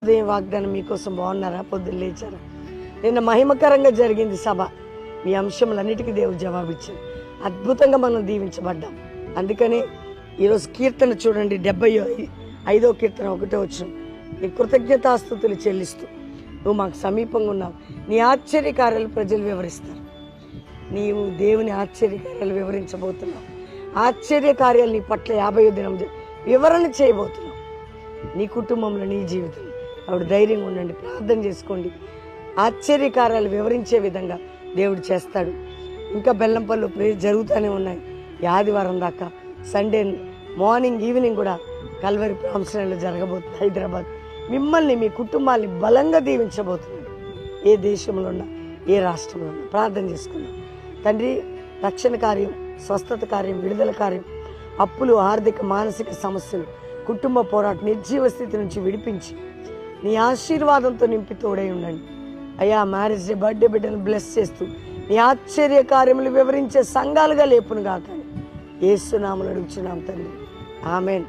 ఉదయం వాగ్దానం మీకోసం బాగున్నారా? పొద్దున్న లేచారా? నిన్న మహిమకరంగా జరిగింది సభ. మీ అంశములన్నిటికీ దేవుడు జవాబిచ్చాడు. అద్భుతంగా మనం దీవించబడ్డాం. అందుకని ఈరోజు కీర్తన చూడండి, 75వ కీర్తన 1వ వచనం. నీ కృతజ్ఞతాస్తుతులు చెల్లిస్తూ నువ్వు మాకు సమీపంగా ఉన్నావు. నీ ఆశ్చర్యకార్యాలు ప్రజలు వివరిస్తారు. నీవు దేవుని ఆశ్చర్యకార్యాలు వివరించబోతున్నావు. ఆశ్చర్యకార్యాలు నీ పట్ల 50వ దినం వివరణ చేయబోతున్నావు. నీ కుటుంబంలో, నీ జీవితంలో. ఆవిడ ధైర్యంగా ఉండండి, ప్రార్థన చేసుకోండి. ఆశ్చర్యకార్యాలు వివరించే విధంగా దేవుడు చేస్తాడు. ఇంకా బెల్లంపల్లి ప్రేయర్ జరుగుతూనే ఉన్నాయి. ఈ ఆదివారం దాకా సండే మార్నింగ్ ఈవినింగ్ కూడా కల్వరి ప్రాంశంలో జరగబోతుంది. హైదరాబాద్ మిమ్మల్ని, మీ కుటుంబాన్ని బలంగా దీవించబోతున్నాడు. ఏ దేశంలో ఉన్నా, ఏ రాష్ట్రంలో ఉన్నా ప్రార్థన చేసుకున్నాం. తండ్రి, రక్షణ కార్యం, స్వస్థత కార్యం, విడుదల కార్యం, అప్పులు, ఆర్థిక మానసిక సమస్యలు, కుటుంబ పోరాటం, నిర్జీవ స్థితి నుంచి విడిపించి నీ ఆశీర్వాదంతో నింపి తోడై ఉండండి అయ్యా. మ్యారేజ్ డే, బర్త్డే బిడ్డను బ్లెస్ చేస్తూ నీ ఆశ్చర్య కార్యములు వివరించే సంఘాలుగా లేపును గాక. యేసు నామములో అడుగుచున్నాం తండ్రి, ఆమేన్.